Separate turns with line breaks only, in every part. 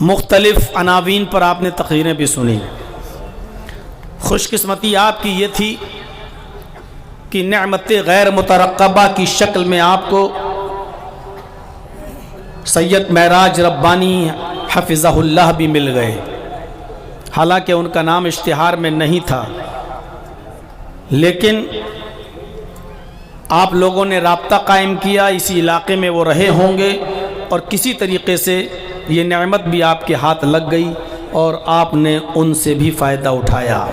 مختلف عناوین پر آپ نے تقریریں بھی سنی. خوش قسمتی آپ کی یہ تھی کہ نعمت غیر مترقبہ کی شکل میں آپ کو سید معراج ربانی حفظہ اللہ بھی مل گئے. حالانکہ ان کا نام اشتہار میں نہیں تھا، لیکن آپ لوگوں نے رابطہ قائم کیا، اسی علاقے میں وہ رہے ہوں گے اور کسی طریقے سے یہ نعمت بھی آپ کے ہاتھ لگ گئی اور آپ نے ان سے بھی فائدہ اٹھایا.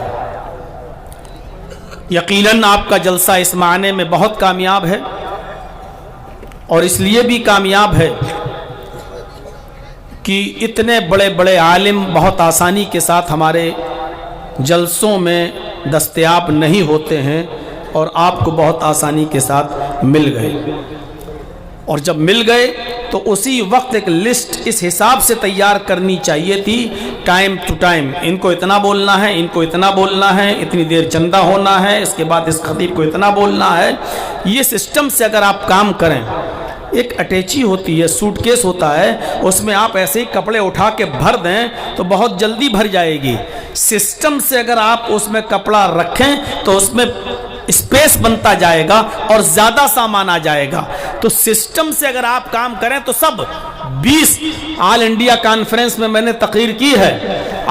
یقیناً آپ کا جلسہ اس معنی میں بہت کامیاب ہے، اور اس لیے بھی کامیاب ہے کہ اتنے بڑے بڑے عالم بہت آسانی کے ساتھ ہمارے جلسوں میں دستیاب نہیں ہوتے ہیں، اور آپ کو بہت آسانی کے ساتھ مل گئے. اور جب مل گئے تو اسی وقت ایک لسٹ اس حساب سے تیار کرنی چاہیے تھی، ٹائم ٹو ٹائم ان کو اتنا بولنا ہے، ان کو اتنا بولنا ہے، اتنی دیر چندہ ہونا ہے، اس کے بعد اس خطیب کو اتنا بولنا ہے. یہ سسٹم سے اگر آپ کام کریں، ایک اٹیچی ہوتی ہے، سوٹ کیس ہوتا ہے، اس میں آپ ایسے ہی کپڑے اٹھا کے بھر دیں تو بہت جلدی بھر جائے گی. سسٹم سے اگر آپ اس میں کپڑا رکھیں تو اس میں اسپیس بنتا جائے گا اور زیادہ سامان آ جائے گا. تو سسٹم سے اگر آپ کام کریں تو سب 20 آل انڈیا کانفرنس میں میں نے تقریر کی ہے.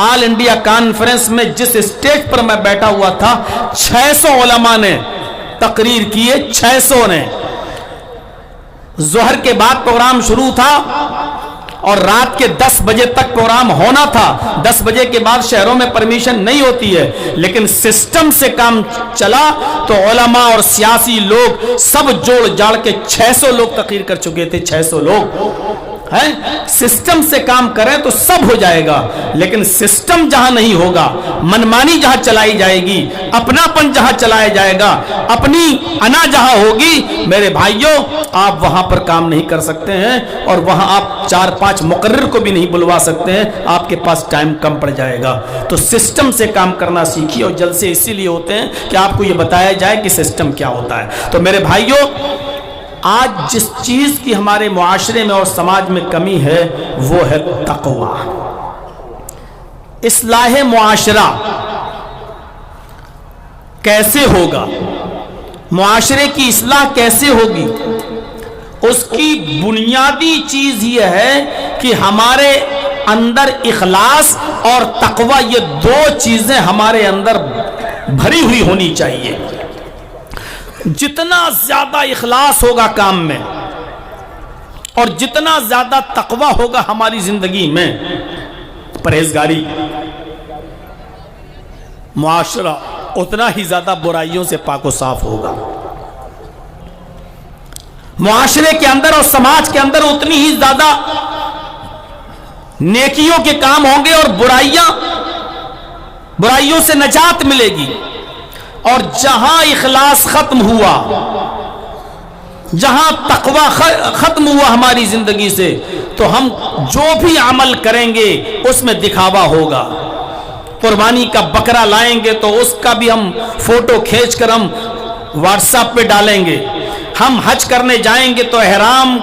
آل انڈیا کانفرنس میں جس اسٹیج پر میں بیٹھا ہوا تھا 600 علماء نے تقریر کی ہے، 600 نے. ظہر کے بعد پروگرام شروع تھا اور رات کے 10 بجے تک پروگرام ہونا تھا. 10 بجے کے بعد شہروں میں پرمیشن نہیں ہوتی ہے، لیکن سسٹم سے کام چلا تو علماء اور سیاسی لوگ سب جوڑ جاڑ کے 600 لوگ تقریر کر چکے تھے. 600 لوگ ہیں. سسٹم سے کام کریں تو سب ہو جائے گا، لیکن سسٹم جہاں نہیں ہوگا، منمانی جہاں چلائی جائے گی، اپناپن جہاں چلایا جائے گا، اپنی انا جہاں ہوگی، میرے بھائیوں آپ وہاں پر کام نہیں کر سکتے ہیں، اور وہاں آپ 4-5 مقرر کو بھی نہیں بلوا سکتے ہیں. آپ کے پاس ٹائم کم پڑ جائے گا. تو سسٹم سے کام کرنا سیکھیے، اور جلسے اسی لیے ہوتے ہیں کہ آپ کو یہ بتایا جائے کہ سسٹم کیا ہوتا ہے. تو میرے بھائیوں، آج جس چیز کی ہمارے معاشرے میں اور سماج میں کمی ہے وہ ہے تقوی. اصلاح معاشرہ کیسے ہوگا، معاشرے کی اصلاح کیسے ہوگی، اس کی بنیادی چیز یہ ہے کہ ہمارے اندر اخلاص اور تقوی، یہ 2 چیزیں ہمارے اندر بھری ہوئی ہونی چاہیے. جتنا زیادہ اخلاص ہوگا کام میں اور جتنا زیادہ تقوی ہوگا ہماری زندگی میں، پرہیزگاری، معاشرہ اتنا ہی زیادہ برائیوں سے پاک و صاف ہوگا. معاشرے کے اندر اور سماج کے اندر اتنی ہی زیادہ نیکیوں کے کام ہوں گے اور برائیوں سے نجات ملے گی. اور جہاں اخلاص ختم ہوا، جہاں تقوی ختم ہوا ہماری زندگی سے، تو ہم جو بھی عمل کریں گے اس میں دکھاوا ہوگا. قربانی کا بکرا لائیں گے تو اس کا بھی ہم فوٹو کھینچ کر ہم واٹس ایپ پہ ڈالیں گے. ہم حج کرنے جائیں گے تو احرام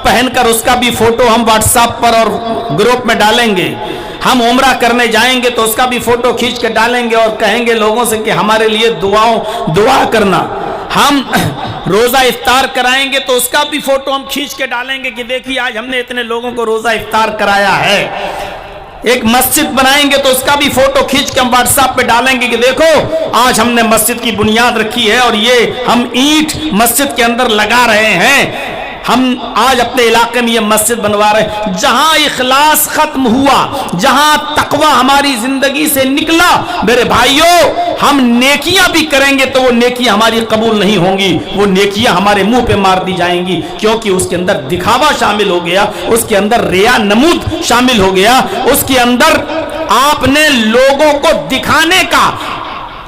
پہن کر اس کا بھی فوٹو ہم واٹس ایپ پر اور گروپ میں ڈالیں گے. ہم عمرہ کرنے جائیں گے تو اس کا بھی فوٹو کھینچ کے ڈالیں گے اور کہیں گے لوگوں سے کہ ہمارے لیے دعا کرنا. ہم روزہ افطار کرائیں گے تو اس کا بھی فوٹو ہم کھینچ کے ڈالیں گے کہ دیکھیے آج ہم نے اتنے لوگوں کو روزہ افطار کرایا ہے. ایک مسجد بنائیں گے تو اس کا بھی فوٹو کھینچ کے ہم واٹس ایپ پہ ڈالیں گے کہ دیکھو آج ہم نے مسجد کی بنیاد رکھی ہے اور یہ ہم اینٹ مسجد کے اندر لگا رہے ہیں، ہم آج اپنے علاقے میں یہ مسجد بنوا رہے ہیں. جہاں اخلاص ختم ہوا، جہاں تقوی ہماری زندگی سے نکلا، میرے بھائیوں ہم نیکیاں بھی کریں گے تو وہ نیکیاں ہماری قبول نہیں ہوں گی، وہ نیکیاں ہمارے منہ پہ مار دی جائیں گی، کیونکہ اس کے اندر دکھاوا شامل ہو گیا، اس کے اندر ریا نمود شامل ہو گیا، اس کے اندر آپ نے لوگوں کو دکھانے کا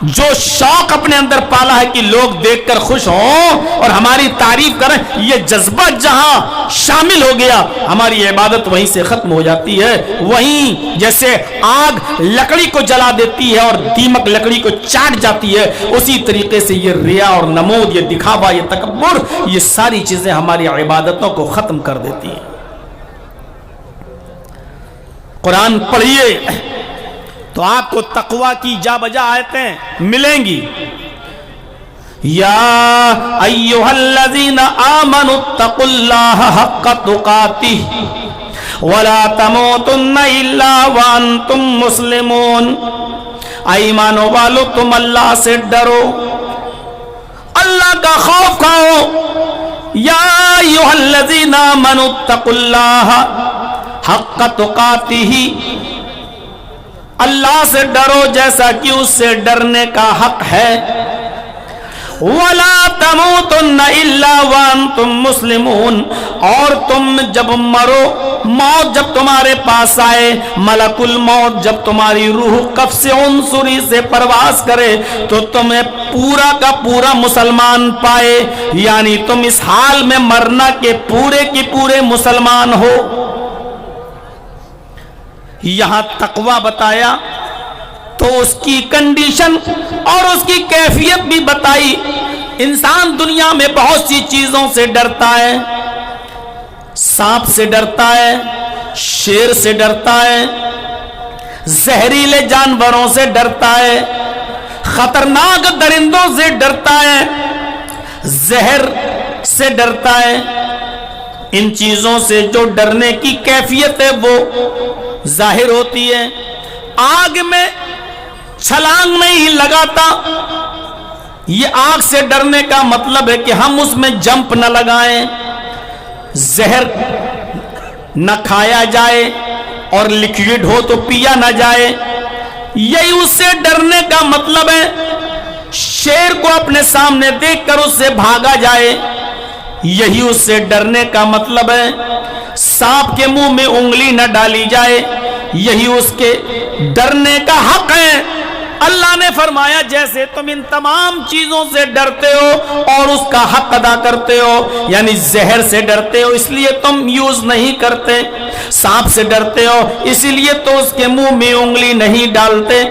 جو شوق اپنے اندر پالا ہے کہ لوگ دیکھ کر خوش ہوں اور ہماری تعریف کریں، یہ جذبہ جہاں شامل ہو گیا ہماری عبادت وہیں سے ختم ہو جاتی ہے. وہیں جیسے آگ لکڑی کو جلا دیتی ہے اور دیمک لکڑی کو چاٹ جاتی ہے، اسی طریقے سے یہ ریا اور نمود، یہ دکھاوا، یہ تکبر، یہ ساری چیزیں ہماری عبادتوں کو ختم کر دیتی ہیں. قرآن پڑھیے تو آپ کو تقوی کی جا بجا آیتیں ملیں گی. یا ایھا الذین آمنوا اتقوا اللہ حق تقاتہ ولا تموتن الا وانتم مسلمون. ایمانو والو تم اللہ سے ڈرو, اللہ کا خوف کھاؤ. یا ایھا الذین آمنوا اتقوا اللہ حق تقاتہ, اللہ سے ڈرو جیسا کہ اس سے ڈرنے کا حق ہے. وَلَا تَمُوتُنَّ إِلَّا وَأَنْتُمْ مُسْلِمُونَ, اور تم جب مرو, موت جب تمہارے پاس آئے, ملک الموت جب تمہاری روح قفس عنصری سے پرواز کرے تو تمہیں پورا کا پورا مسلمان پائے, یعنی تم اس حال میں مرنا کہ پورے کی پورے مسلمان ہو. یہاں تقوی بتایا تو اس کی کنڈیشن اور اس کی کیفیت بھی بتائی. انسان دنیا میں بہت سی چیزوں سے ڈرتا ہے, سانپ سے ڈرتا ہے, شیر سے ڈرتا ہے, زہریلے جانوروں سے ڈرتا ہے, خطرناک درندوں سے ڈرتا ہے, زہر سے ڈرتا ہے. ان چیزوں سے جو ڈرنے کی کیفیت ہے وہ ظاہر ہوتی ہے. آگ میں چھلانگ نہیں لگاتا, یہ آگ سے ڈرنے کا مطلب ہے کہ ہم اس میں جمپ نہ لگائیں, زہر نہ کھایا جائے اور لیکوڈ ہو تو پیا نہ جائے. یہی اس سے ڈرنے کا مطلب ہے. شیر کو اپنے سامنے دیکھ کر اس سے بھاگا جائے, یہی اس سے ڈرنے کا مطلب ہے. سانپ کے منہ میں انگلی نہ ڈالی جائے, یہی اس کے ڈرنے کا حق ہے. اللہ نے فرمایا جیسے تم ان تمام چیزوں سے ڈرتے ہو اور اس کا حق ادا کرتے ہو, یعنی زہر سے ڈرتے ہو اس لیے تم یوز نہیں کرتے, سانپ سے ڈرتے ہو اسی لیے تو اس کے منہ میں انگلی نہیں ڈالتے,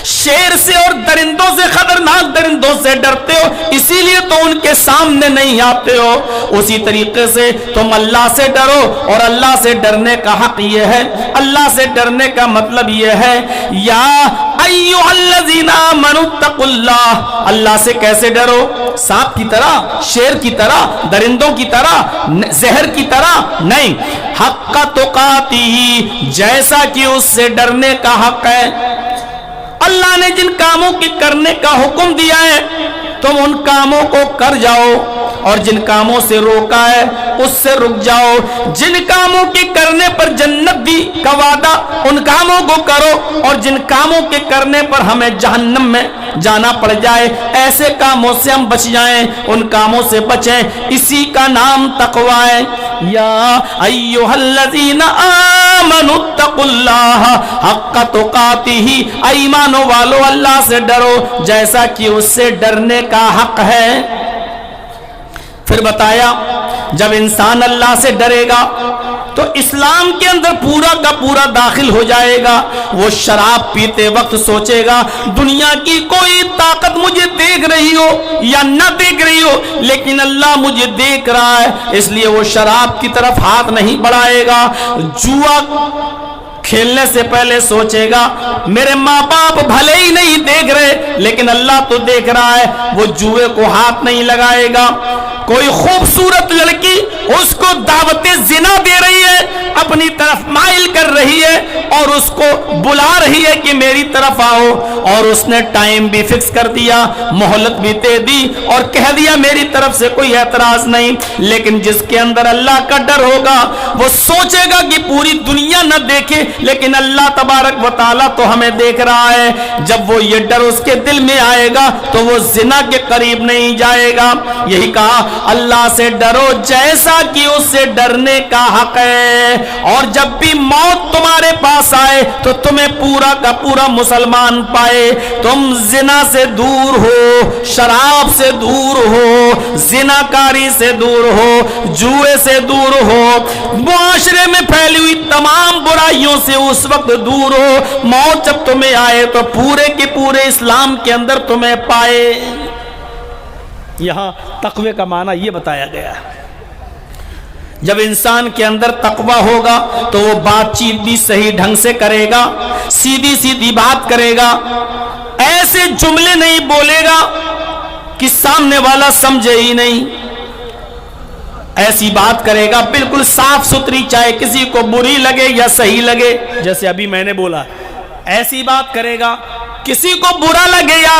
شیر سے اور درندوں سے, خطرناک درندوں سے ڈرتے ہو اسی لیے تو ان کے سامنے نہیں آتے ہو. اسی طریقے سے تم اللہ سے ڈرو, اور اللہ سے ڈرنے کا حق یہ ہے, اللہ سے ڈرنے کا مطلب یہ ہے یا ایھا الذین آمنوا اتقوا اللہ. اللہ سے کیسے ڈرو؟ سانپ کی طرح, شیر کی طرح, درندوں کی طرح, زہر کی طرح نہیں. حق تقاتہ, جیسا کہ اس سے ڈرنے کا حق ہے. اللہ نے جن کاموں کے کرنے کا حکم دیا ہے تم ان کاموں کو کر جاؤ, اور جن کاموں سے روکا ہے اس سے رک جاؤ. جن کاموں کے کرنے پر جنت دی کا وعدہ ان کاموں کو کرو, اور جن کاموں کے کرنے پر ہمیں جہنم میں جانا پڑ جائے ایسے کاموں سے ہم بچ جائیں, ان کاموں سے بچیں. اسی کا نام تقوی ہے. یا ایھا الذین آمنوا اتقوا اللہ حق تقاتہ, ایمانو والو اللہ سے ڈرو جیسا کہ اس سے ڈرنے کا حق ہے. پھر بتایا جب انسان اللہ سے ڈرے گا تو اسلام کے اندر پورا کا پورا داخل ہو جائے گا. وہ شراب پیتے وقت سوچے گا دنیا کی کوئی طاقت مجھے دیکھ رہی ہو یا نہ دیکھ رہی ہو لیکن اللہ مجھے دیکھ رہا ہے, اس لیے وہ شراب کی طرف ہاتھ نہیں بڑھائے گا. جوا کھیلنے سے پہلے سوچے گا میرے ماں باپ بھلے ہی نہیں دیکھ رہے لیکن اللہ تو دیکھ رہا ہے, وہ جوئے کو ہاتھ نہیں لگائے گا. کوئی خوبصورت لڑکی اس کو دعوت زنا دے رہی ہے, اپنی طرف مائل کر رہی ہے اور اس کو بلا رہی ہے کہ میری طرف آؤ, اور اس نے ٹائم بھی فکس کر دیا, مہلت بھی دے دی اور کہہ دیا میری طرف سے کوئی اعتراض نہیں. لیکن جس کے اندر اللہ کا ڈر ہوگا وہ سوچے گا کہ پوری دنیا نہ دیکھے لیکن اللہ تبارک و تعالیٰ تو ہمیں دیکھ رہا ہے. جب وہ یہ ڈر اس کے دل میں آئے گا تو وہ زنا کے قریب نہیں جائے گا. یہی کہا اللہ سے ڈرو جیسا کہ اس سے ڈرنے کا حق ہے, اور جب بھی موت تمہارے پاس آئے تو تمہیں پورا کا پورا مسلمان پائے. تم زنا سے دور ہو, شراب سے دور ہو, زناکاری سے دور ہو, جوئے سے دور ہو, معاشرے میں پھیلی ہوئی تمام برائیوں سے اس وقت دور ہو. موت جب تمہیں آئے تو پورے کے پورے اسلام کے اندر تمہیں پائے. یہاں تقوی کا معنی یہ بتایا گیا ہے. جب انسان کے اندر تقوی ہوگا تو وہ بات چیت بھی صحیح ڈھنگ سے کرے گا، سیدھی سیدھی بات کرے گا، ایسے جملے نہیں بولے گا کہ سامنے والا سمجھے ہی نہیں، ایسی بات کرے گا بالکل صاف ستھری، چاہے کسی کو بری لگے یا صحیح لگے، جیسے ابھی میں نے بولا ایسی بات کرے گا، کسی کو برا لگے یا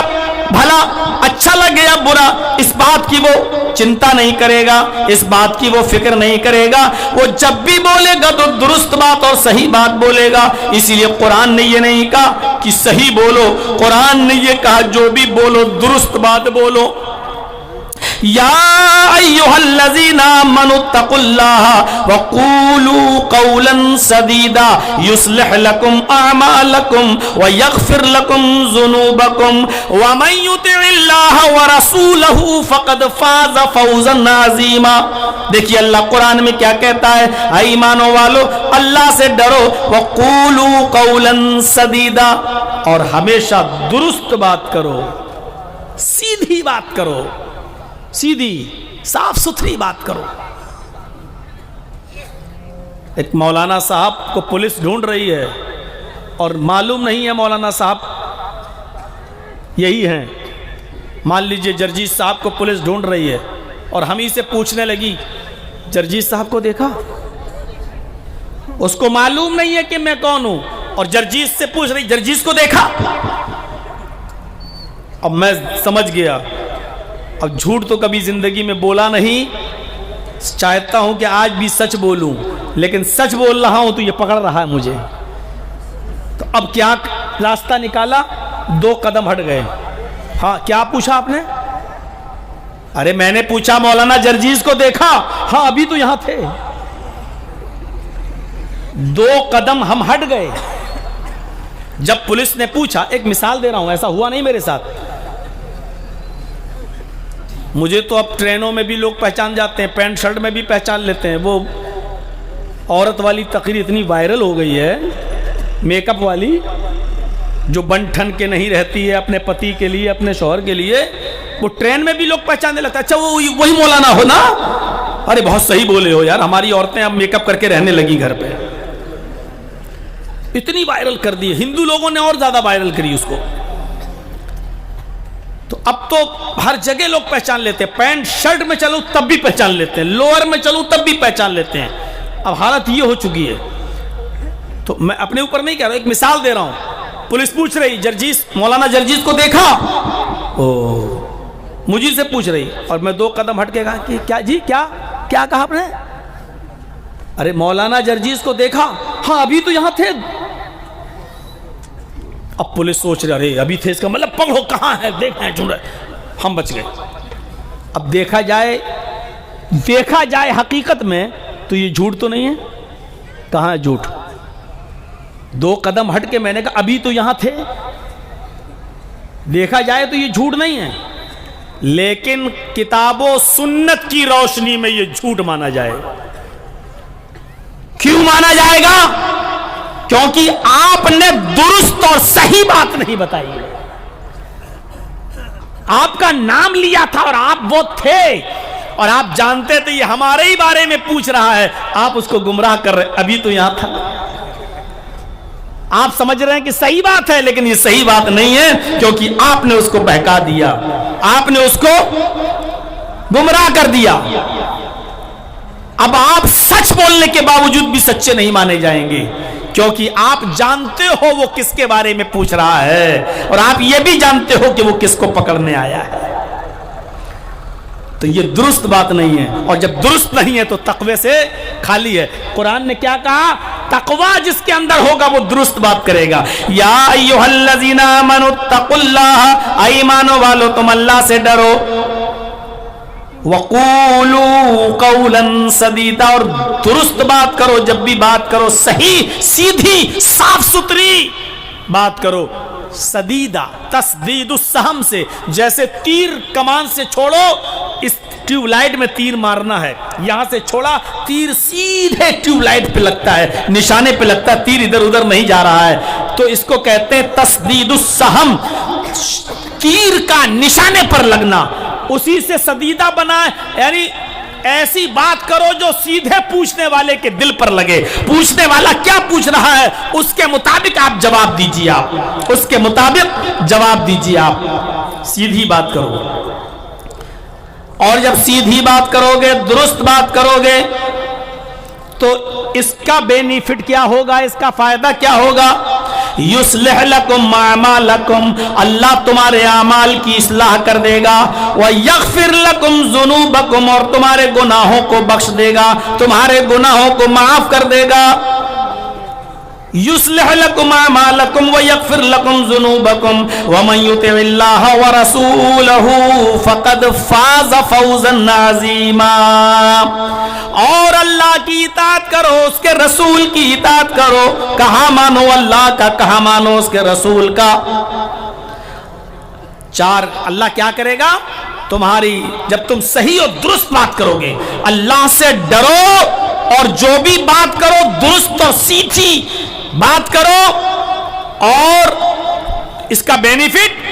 بھلا، اچھا لگے یا برا، اس بات کی وہ چنتا نہیں کرے گا، اس بات کی وہ فکر نہیں کرے گا، وہ جب بھی بولے گا تو درست بات اور صحیح بات بولے گا۔ اسی لیے قرآن نے یہ نہیں کہا کہ صحیح بولو، قرآن نے یہ کہا جو بھی بولو درست بات بولو۔ یا ایھا الذین آمنوا اتقوا اللہ وقولوا قولا سدیدا یصلح لکم اعمالکم ویغفر لکم ذنوبکم ومن یطع اللہ ورسولہ فقد فاز فوزا عظیما۔ دیکھیے اللہ قرآن میں کیا کہتا ہے، اے ایمانوں والو اللہ سے ڈرو، وقولوا قولا سدیدا، اور ہمیشہ درست بات کرو، سیدھی بات کرو، سیدھی صاف ستھری بات کرو۔ ایک مولانا صاحب کو پولیس ڈھونڈ رہی ہے اور معلوم نہیں ہے مولانا صاحب یہی ہیں، مان لیجئے جرجیت صاحب کو پولیس ڈھونڈ رہی ہے اور ہم ہی سے پوچھنے لگی جرجیت صاحب کو دیکھا، اس کو معلوم نہیں ہے کہ میں کون ہوں، اور جرجیت سے پوچھ رہی جرجیت کو دیکھا۔ اب میں سمجھ گیا، اب جھوٹ تو کبھی زندگی میں بولا نہیں، چاہتا ہوں کہ آج بھی سچ بولوں، لیکن سچ بول رہا ہوں تو یہ پکڑ رہا ہے مجھے۔ تو اب کیا راستہ نکالا، 2 قدم ہٹ گئے۔ ہاں کیا پوچھا آپ نے؟ ارے میں نے پوچھا مولانا جرجیز کو دیکھا؟ ہاں ابھی تو یہاں تھے۔ 2 قدم ہم ہٹ گئے۔ جب پولیس نے پوچھا، ایک مثال دے رہا ہوں، ایسا ہوا نہیں میرے ساتھ، مجھے تو اب ٹرینوں میں بھی لوگ پہچان جاتے ہیں، پینٹ شرٹ میں بھی پہچان لیتے ہیں۔ وہ عورت والی تقریر اتنی وائرل ہو گئی ہے، میک اپ والی، جو بن ٹھن کے نہیں رہتی ہے اپنے پتی کے لیے، اپنے شوہر کے لیے، وہ ٹرین میں بھی لوگ پہچاننے لگتا ہے، اچھا وہ وہی مولانا ہو نا؟ ارے بہت صحیح بولے ہو یار، ہماری عورتیں اب میک اپ کر کے رہنے لگی گھر پہ، اتنی وائرل کر دی۔ ہندو لوگوں نے اور زیادہ وائرل کری اس کو۔ تو اب تو ہر جگہ لوگ پہچان لیتے ہیں، پینٹ شرٹ میں چلو تب بھی پہچان لیتے ہیں، لوور میں چلو تب بھی پہچان لیتے ہیں۔ اب حالت یہ ہو چکی ہے۔ تو میں اپنے اوپر نہیں کہہ رہا، ایک مثال دے رہا ہوں۔ پولیس پوچھ رہی جرجیز، مولانا جرجیز کو دیکھا؟ مجھے سے پوچھ رہی، اور میں 2 قدم ہٹ کے کہا کہ کیا جی کیا کہا آپ نے؟ ارے مولانا جرجیز کو دیکھا؟ ہاں ابھی تو یہاں تھے۔ اب پولیس سوچ رہے ارے ابھی تھے، اس کا مطلب پکڑو کہاں ہے، دیکھیں ڈھونڈ رہے، ہم بچ گئے۔ اب دیکھا جائے حقیقت میں تو یہ جھوٹ تو نہیں ہے، کہاں ہے جھوٹ؟ 2 قدم ہٹ کے میں نے کہا ابھی تو یہاں تھے، دیکھا جائے تو یہ جھوٹ نہیں ہے، لیکن کتاب و سنت کی روشنی میں یہ جھوٹ مانا جائے۔ کیوں مانا جائے گا؟ کیونکہ آپ نے درست اور صحیح بات نہیں بتائی ہے۔ آپ کا نام لیا تھا اور آپ وہ تھے، اور آپ جانتے تھے یہ ہمارے ہی بارے میں پوچھ رہا ہے، آپ اس کو گمراہ کر رہے، ابھی تو یہاں تھا۔ آپ سمجھ رہے ہیں کہ صحیح بات ہے، لیکن یہ صحیح بات نہیں ہے، کیونکہ آپ نے اس کو بہکا دیا، آپ نے اس کو گمراہ کر دیا۔ اب آپ سچ بولنے کے باوجود بھی سچے نہیں مانے جائیں گے، کیونکہ آپ جانتے ہو وہ کس کے بارے میں پوچھ رہا ہے، اور آپ یہ بھی جانتے ہو کہ وہ کس کو پکڑنے آیا ہے۔ تو یہ درست بات نہیں ہے، اور جب درست نہیں ہے تو تقوی سے خالی ہے۔ قرآن نے کیا کہا؟ تقوی جس کے اندر ہوگا وہ درست بات کرے گا۔ یا ایھا الذین آمنوا اتقوا اللہ، ایمانوں والو تم اللہ سے ڈرو، وقولوا قولا سدیدا، اور درست بات کرو، جب بھی بات کرو صحیح سیدھی صاف ستھری بات کرو۔ سدیدہ تسدید السہم سے، جیسے تیر کمان سے چھوڑو، اس ٹیوب لائٹ میں تیر مارنا ہے، یہاں سے چھوڑا تیر سیدھے ٹیوب لائٹ پہ لگتا ہے، نشانے پہ لگتا ہے، تیر ادھر ادھر نہیں جا رہا ہے، تو اس کو کہتے ہیں تسدید السہم، تیر کا نشانے پر لگنا، اسی سے سدیدہ بنا ہے، یعنی ایسی بات کرو جو سیدھے پوچھنے والے کے دل پر لگے. پوچھنے والا کیا پوچھ رہا ہے اس کے مطابق آپ جواب دیجیے. آپ اس کے مطابق جواب دیجیے. آپ سیدھی بات کرو, اور جب سیدھی بات کرو گے, درست بات کرو گے, تو اس کا بینیفٹ کیا ہوگا, اس کا فائدہ کیا ہوگا؟ یصلح لکم اعمالکم, اللہ تمہارے اعمال کی اصلاح کر دے گا. ویغفر لکم ذنوبکم, اور تمہارے گناہوں کو بخش دے گا, تمہارے گناہوں کو معاف کر دے گا. یصلح لکم اعمالکم ویغفر لکم ذنوبکم ومن یطع اللہ ورسولہ فقد فاز فوزا عظیما. اور اللہ کی اطاعت کرو, اس کے رسول کی اطاعت کرو. کہاں مانو اللہ کا, کہاں مانو اس کے رسول کا. چار, اللہ کیا کرے گا تمہاری, جب تم صحیح اور درست بات کرو گے, اللہ سے ڈرو اور جو بھی بات کرو درست اور سیدھی بات کرو, اور اس کا بینیفٹ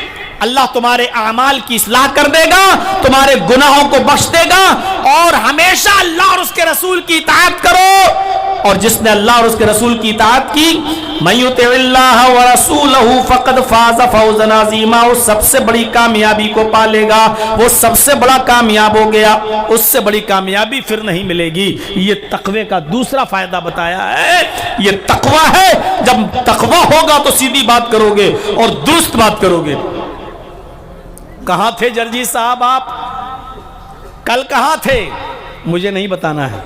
اللہ تمہارے اعمال کی اصلاح کر دے گا, تمہارے گناہوں کو بخش دے گا. اور ہمیشہ اللہ اور اس کے رسول کی اطاعت کرو, اور جس نے اللہ اور اس کے رسول کی اطاعت کی, من یطع اللہ ورسولہ فقد فاز فوزا عظیما, وہ سب سے بڑی کامیابی کو پالے گا, وہ سب سے بڑا کامیاب ہو گیا, اس سے بڑی کامیابی پھر نہیں ملے گی. یہ تقوی کا دوسرا فائدہ بتایا ہے. یہ تقوی ہے, جب تقوی ہوگا تو سیدھی بات کرو گے اور درست بات کرو گے. کہاں تھے جرجیت صاحب, آپ کل کہاں تھے؟ مجھے نہیں بتانا ہے.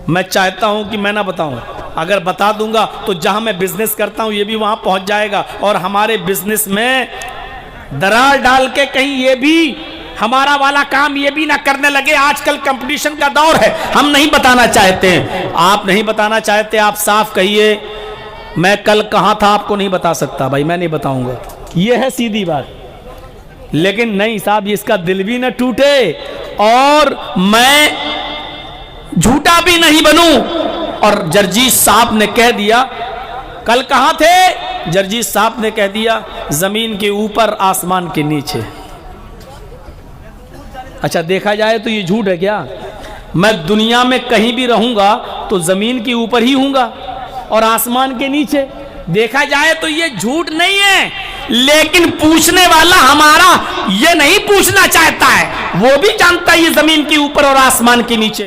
میں چاہتا ہوں کہ میں نہ بتاؤں, اگر بتا دوں گا تو جہاں میں بزنس کرتا ہوں یہ بھی وہاں پہنچ جائے گا, اور ہمارے بزنس میں درار ڈال کے کہیں یہ بھی ہمارا والا کام یہ بھی نہ کرنے لگے. آج کل کمپٹیشن کا دور ہے, ہم نہیں بتانا چاہتے ہیں. آپ نہیں بتانا چاہتے, آپ صاف کہیے میں کل کہاں تھا, آپ کو نہیں بتا سکتا بھائی, میں نہیں بتاؤں گا. یہ ہے سیدھی بات. لیکن نہیں صاحب, اس کا دل بھی نہ ٹوٹے اور میں جھوٹا بھی نہیں بنوں. اور جرجیت صاحب نے کہہ دیا, کل کہاں تھے؟ جرجیت صاحب نے کہہ دیا زمین کے اوپر آسمان کے نیچے. اچھا دیکھا جائے تو یہ جھوٹ ہے کیا؟ میں دنیا میں کہیں بھی رہوں گا تو زمین کے اوپر ہی ہوں گا اور آسمان کے نیچے. دیکھا جائے تو یہ جھوٹ نہیں ہے, لیکن پوچھنے والا ہمارا یہ نہیں پوچھنا چاہتا ہے, وہ بھی جانتا ہے یہ زمین کے اوپر اور آسمان کے نیچے.